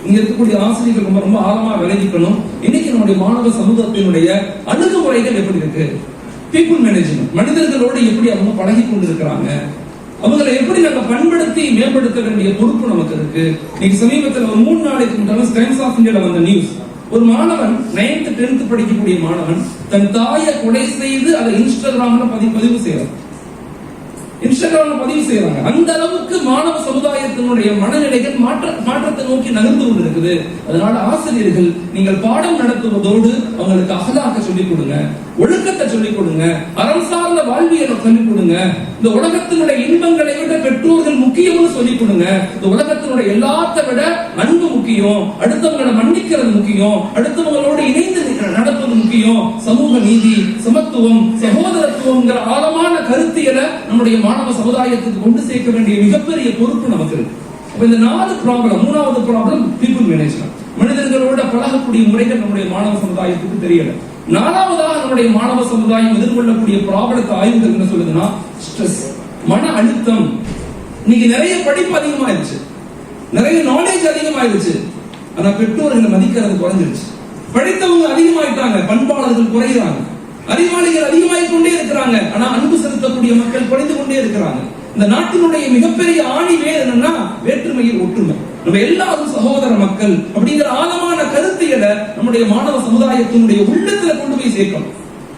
இங்க இருக்கக்கூடிய ஆசிரியர்கள் ரொம்ப ரொம்ப ஆழமா விளைவிக்கணும். இன்னைக்கு நம்முடைய மாணவ சமூகத்தினுடைய அணுகுமுறைகள் எப்படி இருக்கு, பீப்புள் மேனேஜ்மெண்ட், மனிதர்களோடு எப்படி அவங்க பழகி கொண்டிருக்கிறாங்க, அவங்களை எப்படி நம்ம பண்படுத்தி மேம்படுத்த வேண்டிய பொறுப்பு நமக்கு இருக்கு. இன்னைக்கு சமீபத்தில் ஒரு 3 நாளைக்கு முன்னாடி டைம்ஸ் ஆஃப் இந்தியால வந்த நியூஸ், ஒரு மாணவன் 9th 10th படிக்கக்கூடிய மாணவன் தன் தாயை கொலை செய்து அதை இன்ஸ்டாகிராம்ல பதிவு செய்யறான். அந்த அளவுக்கு மாணவ சமுதாயத்தினுடைய மனநிலைகள் மாற்றத்தை நோக்கி நகர்ந்து கொண்டிருக்குது. அதனால ஆசிரியர்கள் நீங்கள் பாடம் நடத்துவதோடு அவங்களுக்கு அகலாக்க சொல்லிக் கொடுங்க, ஒழுக்கத்தை சொல்லிக் கொடுங்க, அறம் சார்ந்த வாழ்வியலை சொல்லிக் கொடுங்க. இந்த உலகத்தினுடைய இன்பங்களை விட பெற்றோர்கள் முக்கியம்னு சொல்லிக் கொடுங்க. இந்த உலகத்தினுடைய எல்லாத்த விட அன்பு முக்கியம், அடுத்தவங்களை மன்னிக்கிறது முக்கியம், அடுத்தவங்களோடு இணைந்து நடப்பது முக்கியம், சமூக நீதி, சமத்துவம், சகோதரத்துவம் ஆழமான கருத்தியலை நம்முடைய மாணவ சமுதாயத்துக்கு கொண்டு சேர்க்க வேண்டிய மிகப்பெரிய பொறுப்பு நமக்கு இருக்கு. இந்த 4 ப்ராப்ளம். 3வது ப்ராப்ளம் பீப்புள் மேனேஜ்மெண்ட், மனிதர்களோட பழகக்கூடிய முறைகள் நம்முடைய மாணவ சமுதாயத்துக்கு தெரியல. 4வதாக நம்முடைய மாணவ சமுதாயம் எதிர்கொள்ளக்கூடிய ப்ராப்ளத்தை ஆய்வுகள் என்ன சொல்லுதுன்னா ஸ்ட்ரெஸ், மன அழுத்தம். இன்னைக்கு நிறைய படிப்பு அதிகமாயிருச்சு, நிறைய நாலேஜ் அதிகமாயிருச்சு, ஆனா பெற்றோர்களை மதிக்கிறது குறைஞ்சிருச்சு. படித்தவங்க அதிகமாயிட்டாங்க, பண்பாளர்கள் குறைகிறாங்க, அறிவாளிகள் அதிகமாகிக் கொண்டே இருக்கிறாங்க, ஆனா அன்பு செலுத்தக்கூடிய மக்கள் குறைந்து கொண்டே இருக்கிறாங்க. இந்த நாட்டினுடைய மிகப்பெரிய ஆணி வேர் என்னன்னா வேற்றுமையில் ஒற்றுமை. நம்ம எல்லாரும் சகோதர மக்கள் அப்படிங்கிற ஆழமான கருத்தியலை நம்முடைய மாணவ சமுதாயத்தினுடைய உள்ளத்துல கொண்டு போய் சேர்க்கணும்.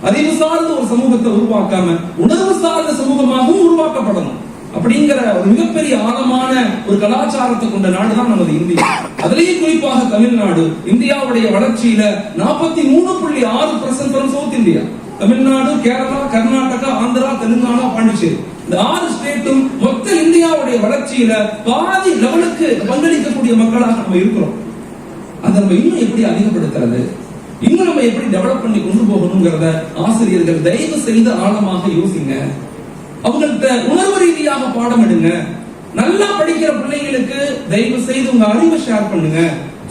அறிவு சார்ந்த ஒரு சமூகத்தை உருவாக்காம உணர்வு சார்ந்த சமூகமாகவும் உருவாக்கப்படணும். அப்படிங்கிற ஒரு மிகப்பெரிய ஆழமான ஒரு கலாச்சாரத்தை கொண்ட நாடுதான் நமது இந்தியா. அதிலேயும் குறிப்பாக தமிழ்நாடு இந்தியாவுடைய வளர்ச்சியில 43.6% சவுத் இந்தியா, தமிழ்நாடு, கேரளா, கர்நாடகா, ஆந்திரா, தெலுங்கானா, பாண்டிச்சேரி, இந்த 6 ஸ்டேட்டும் மொத்த இந்தியாவுடைய வளர்ச்சியில பாதி லெவலுக்கு பங்களிக்கக்கூடிய மக்களாக நம்ம இருக்கிறோம். அதை நம்ம இன்னும் எப்படி அதிகப்படுத்துறது, இன்னும் நம்ம எப்படி டெவலப் பண்ணி கொண்டு போகணுங்கிறத ஆசிரியர்கள் தயவு செய்து ஆழமாக யோசிங்க. அவங்கள்ட்ட உணர்வு ரீதியாக பாடம் எடுங்க. நல்லா படிக்கிற பிள்ளைங்களுக்கு தயவு செய்து உங்க அறிவை ஷேர் பண்ணுங்க.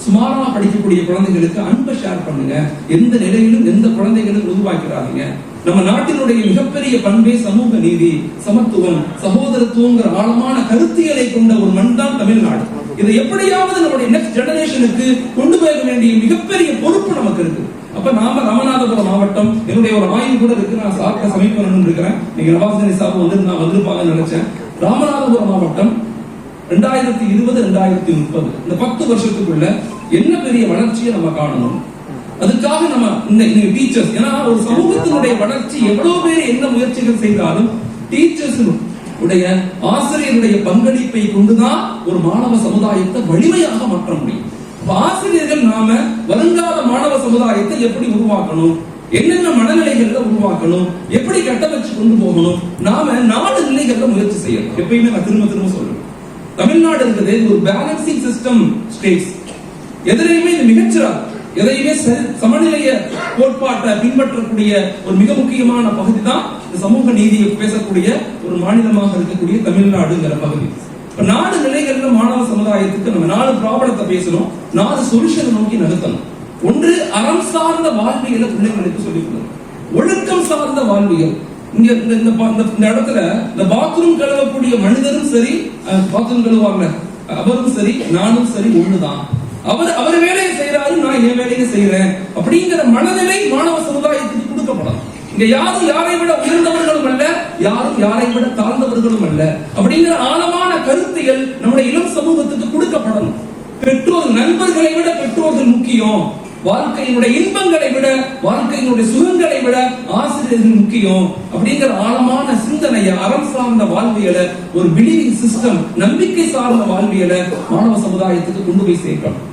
சுமாரா படிக்கக்கூடிய குழந்தைகளுக்கு அன்பை ஷேர் பண்ணுங்க. எந்த நிலையிலும் எந்த குழந்தைகளுக்கு உருவாக்கிறாங்க. நம்ம நாட்டினுடைய மிகப்பெரிய பண்பே சமூக நீதி, சமத்துவம், சகோதரத்துவங்கிற ஆழமான கருத்தியலை கொண்ட ஒரு மண் தான் தமிழ்நாடு. இதை எப்படியாவது நம்முடைய நெக்ஸ்ட் ஜெனரேஷனுக்கு கொண்டு போக வேண்டிய மிகப்பெரிய பொறுப்பு நமக்கு இருக்கு. அப்ப நாம ராமநாதபுரம் மாவட்டம், என்னுடைய ஒரு ஆய்வு கூட இருக்கு, நான் சார்ட்ட சமீபம் இருக்கிறேன், நீங்க நவாஸ் சாப் நான் வந்திருப்பாங்கன்னு நினைச்சேன். ராமநாதபுரம் மாவட்டம் 2020-2030 இந்த 10 வருஷத்துக்குள்ள என்ன பெரிய வளர்ச்சியை நம்ம காணணும். அதுக்காக நம்ம இந்த டீச்சர்ஸ், ஏன்னா ஒரு சமூகத்தினுடைய வளர்ச்சி எவ்வளவு பேர் என்ன முயற்சிகள் செய்தாலும் டீச்சர்ஸ் உடைய ஆசிரியருடைய பங்களிப்பை கொண்டுதான் ஒரு மாணவ சமுதாயத்தை வலிமையாக மாற்ற முடியும். ஆசிரியர்கள் நாம வருங்கால மாணவ சமுதாயத்தை எப்படி உருவாக்கணும், என்னென்ன மனநிலைகள்ல உருவாக்கணும், எப்படி கட்டமைச்சு கொண்டு போகணும், நாம 4 நிலைகள்ல முயற்சி செய்யணும். எப்பயுமே நான் திரும்ப சொல்றேன், தமிழ்நாடு இருக்குது ஒரு பேலன்சிங் சிஸ்டம் ஸ்டேட்ஸ். எதிரையுமே இது மிகச்சிறார், எதையுமே சமநிலைய கோட்பாட்டை பின்பற்றக்கூடிய ஒரு மிக முக்கியமான பகுதி தான் இந்த சமூக நீதியை பேசக்கூடிய ஒரு மாநிலமாக இருக்கக்கூடிய தமிழ்நாடுங்கிற பகுதி. 4 நிலைகள்ல மாணவ சமுதாயத்துக்கு நம்ம 4 ப்ராப்ளத்தை பேசணும், 4 சொல்யூஷன் நோக்கி நகர்த்தணும். ஒன்று, அறம் சார்ந்த வாழ்வியலை பிள்ளைகளுக்கு சொல்லிக் கொடுக்கணும். ஒழுக்கம் சார்ந்த வாழ்வியல். இங்க இந்த இடத்துல இந்த பாத்ரூம் கழுவக்கூடிய மனிதரும் சரி, பாத்ரூம் கழுவாங்க அவரும் சரி, நானும் சரி ஒண்ணுதான். அவர் வேலையை செய்யறாரு, நான் என் வேலையை செய்யறேன் அப்படிங்கிற மனநிலை மாணவ சமுதாயத்துக்கு கொடுக்கப்படும். இங்க யாரும் யாரை விட உயர்ந்தவர்களும் அல்ல, யாரும் யாரை விட தாழ்ந்தவர்களும் அல்ல அப்படிங்கிற ஆழமான கருத்துகள் நம்முடைய இளம் சமூகத்துக்கு கொடுக்கப்படணும். பெற்றோர், நண்பர்களை விட பெற்றோர்கள் முக்கியம், வாழ்க்கையினுடைய இன்பங்களை விட, வாழ்க்கையினுடைய சுகங்களை விட ஆசிரியர்கள் முக்கியம் அப்படிங்கிற ஆழமான சிந்தனையை, அறம் சார்ந்த வாழ்வியலை, ஒரு பிலீவிங் சிஸ்டம், நம்பிக்கை சார்ந்த வாழ்வியலை மாணவ சமுதாயத்துக்கு கொண்டு போய் சேர்க்கணும்.